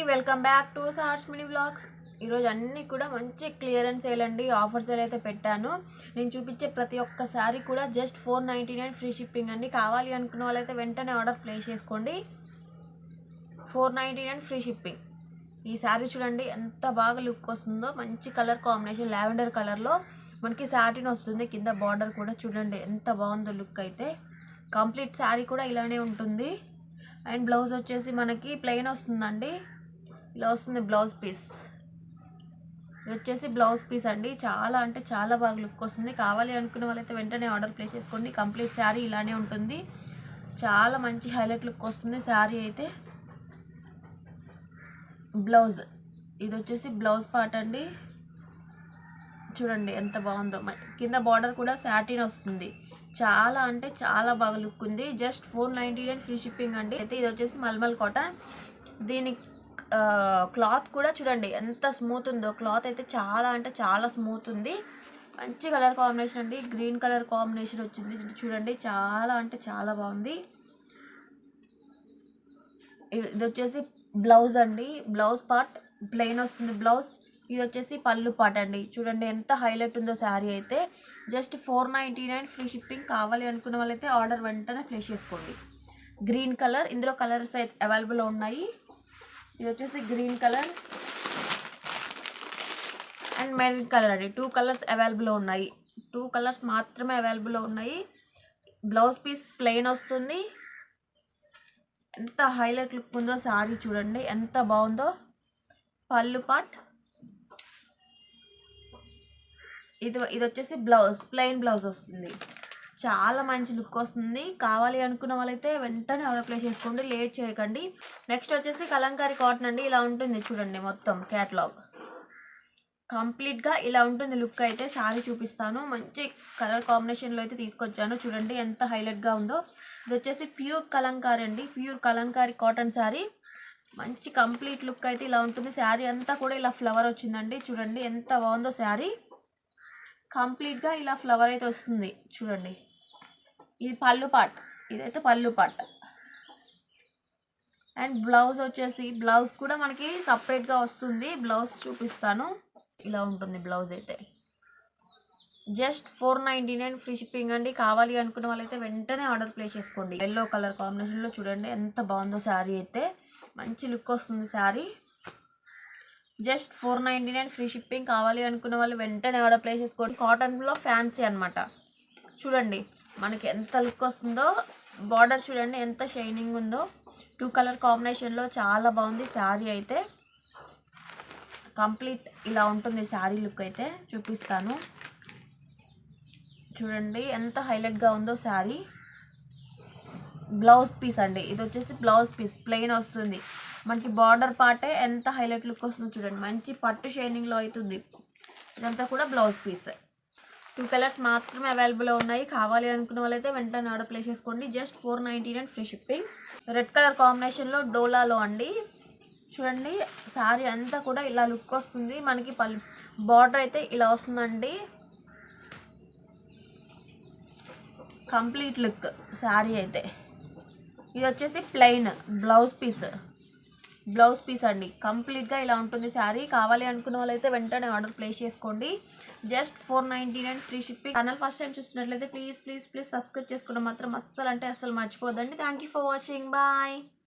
Welcome back to sarts mini vlogs. ఈరోజు అన్నీ కూడా మంచి క్లియరెన్స్ సేల్ అండి, ఆఫర్ సేల్ అయితే పెట్టాను. నేను చూపించే ప్రతి ఒక్క శారీ కూడా జస్ట్ 499 ఫ్రీ షిప్పింగ్ అండి. కావాలి అనుకున్న వాళ్ళైతే వెంటనే ఆర్డర్ ప్లేస్ చేసుకోండి. 499 ఫ్రీ షిప్పింగ్. ఈ శారీ చూడండి ఎంత బాగా లుక్ వస్తుందో, మంచి కలర్ కాంబినేషన్ లావెండర్ కలర్లో మనకి సాటిన్ వస్తుంది. కింద బార్డర్ కూడా చూడండి ఎంత బాగుందో లుక్ అయితే. కంప్లీట్ శారీ కూడా ఇలానే ఉంటుంది. అండ్ బ్లౌజ్ వచ్చేసి మనకి ప్లెయిన్ వస్తుందండి, ఇలా వస్తుంది బ్లౌజ్ పీస్. ఇది వచ్చేసి బ్లౌజ్ పీస్ అండి. చాలా అంటే చాలా బాగా లుక్ వస్తుంది. కావాలి అనుకున్న వాళ్ళైతే వెంటనే ఆర్డర్ ప్లేస్ చేసుకోండి. కంప్లీట్ శారీ ఇలానే ఉంటుంది. చాలా మంచి హైలైట్ లుక్ వస్తుంది శారీ అయితే. బ్లౌజ్ ఇది వచ్చేసి బ్లౌజ్ పార్ట్ అండి. చూడండి ఎంత బాగుందో. కింద బార్డర్ కూడా సాటిన్ వస్తుంది. చాలా అంటే చాలా బాగా లుక్ ఉంది. జస్ట్ 499 ఫ్రీ షిప్పింగ్ అండి. అయితే ఇది వచ్చేసి మల్మల్ కాటన్. దీని క్లాత్ కూడా చూడండి ఎంత స్మూత్ ఉందో. క్లాత్ అయితే చాలా అంటే చాలా స్మూత్ ఉంది. మంచి కలర్ కాంబినేషన్ అండి, గ్రీన్ కలర్ కాంబినేషన్ వచ్చింది చూడండి. చాలా అంటే చాలా బాగుంది. ఇది వచ్చేసి బ్లౌజ్ అండి. బ్లౌజ్ పార్ట్ ప్లెయిన్ వస్తుంది బ్లౌజ్. ఇది వచ్చేసి పళ్ళు పార్ట్ అండి. చూడండి ఎంత హైలైట్ ఉందో శారీ అయితే. Just 499 free shipping. కావాలి అనుకున్న వాళ్ళైతే ఆర్డర్ వెంటనే ప్లేస్ చేసుకోండి. గ్రీన్ కలర్, ఇందులో కలర్స్ అయితే అవైలబుల్ ఉన్నాయి. ఇది వచ్చేసి green colour and maroon colour అండి. 2 కలర్స్ అవైలబుల్ ఉన్నాయి. 2 కలర్స్ మాత్రమే అవైలబుల్ ఉన్నాయి. బ్లౌజ్ పీస్ ప్లెయిన్ వస్తుంది. ఎంత హైలైట్ లుక్ ఉందో శారీ చూడండి ఎంత బాగుందో. పళ్ళు పార్ట్ ఇది వచ్చేసి బ్లౌజ్ ప్లెయిన్ బ్లౌజ్ వస్తుంది. చాలా మంచి లుక్ వస్తుంది. కావాలి అనుకున్న వాళ్ళైతే వెంటనే ఆర్డర్ ప్లేస్ చేసుకోండి, లేట్ చేయకండి. నెక్స్ట్ వచ్చేసి కలంకారీ కాటన్ అండి. ఇలా ఉంటుంది చూడండి మొత్తం క్యాటలాగ్ కంప్లీట్గా ఇలా ఉంటుంది లుక్ అయితే. శారీ చూపిస్తాను. మంచి కలర్ కాంబినేషన్లో అయితే తీసుకొచ్చాను. చూడండి ఎంత హైలైట్గా ఉందో. ఇది వచ్చేసి ప్యూర్ కలంకారీ అండి. Pure Kalamkari cotton sari. మంచి కంప్లీట్ లుక్ అయితే ఇలా ఉంటుంది. శారీ అంతా కూడా ఇలా ఫ్లవర్ వచ్చిందండి. చూడండి ఎంత బాగుందో శారీ. కంప్లీట్గా ఇలా ఫ్లవర్ అయితే వస్తుంది చూడండి. ఇది పళ్ళు పార్ట్, ఇదైతే పళ్ళు పార్ట్. అండ్ బ్లౌజ్ వచ్చేసి బ్లౌజ్ కూడా మనకి సపరేట్గా వస్తుంది. బ్లౌజ్ చూపిస్తాను. ఇలా ఉంటుంది బ్లౌజ్ అయితే. జస్ట్ 499 ఫ్రీ షిప్పింగ్ అండి. కావాలి అనుకున్న వాళ్ళైతే వెంటనే ఆర్డర్ ప్లేస్ చేసుకోండి. ఎల్లో కలర్ కాంబినేషన్లో చూడండి ఎంత బాగుందో శారీ అయితే. మంచి లుక్ వస్తుంది శారీ. Just 499 free shipping. కావాలి అనుకున్న వాళ్ళు వెంటనే ఆర్డర్ ప్లేస్ చేసుకోండి. కాటన్లో ఫ్యాన్సీ అనమాట. చూడండి మనకి ఎంత లుక్ వస్తుందో. బార్డర్ చూడండి ఎంత షైనింగ్ ఉందో. 2 కలర్ కాంబినేషన్లో చాలా బాగుంది శారీ అయితే. కంప్లీట్ ఇలా ఉంటుంది శారీ లుక్ అయితే. చూపిస్తాను చూడండి ఎంత హైలైట్గా ఉందో శారీ. బ్లౌజ్ పీస్ అండి. ఇది వచ్చేసి బ్లౌజ్ పీస్ ప్లెయిన్ వస్తుంది. మనకి బార్డర్ పార్టే ఎంత హైలైట్ లుక్ వస్తుందో చూడండి. మంచి పట్టు షైనింగ్లో అవుతుంది. ఇదంతా కూడా బ్లౌజ్ పీస్. 2 కలర్స్ మాత్రమే అవైలబుల్ ఉన్నాయి. కావాలి అనుకున్న వాళ్ళైతే వెంటనే ఆర్డర్ ప్లేస్ చేసుకోండి. Just 499 free shipping. Red colour కాంబినేషన్లో డోలాలో అండి. చూడండి శారీ అంతా కూడా ఇలా లుక్ వస్తుంది. మనకి బార్డర్ అయితే ఇలా వస్తుందండి. కంప్లీట్ లుక్ శారీ అయితే. ఇది వచ్చేసి ప్లెయిన్ బ్లౌజ్ పీస్ అండి. కంప్లీట్గా ఇలా ఉంటుంది శారీ. కావాలి అనుకున్న వాళ్ళైతే వెంటనే ఆర్డర్ ప్లేస్ చేసుకోండి. Just 499 free shipping. Channel first time చూస్తున్నట్లయితే ప్లీజ్ సబ్స్క్రైబ్ చేసుకోవడం మాత్రం అస్సలు అంటే అస్సలు మర్చిపోద్దండి. Thank you for watching. Bye.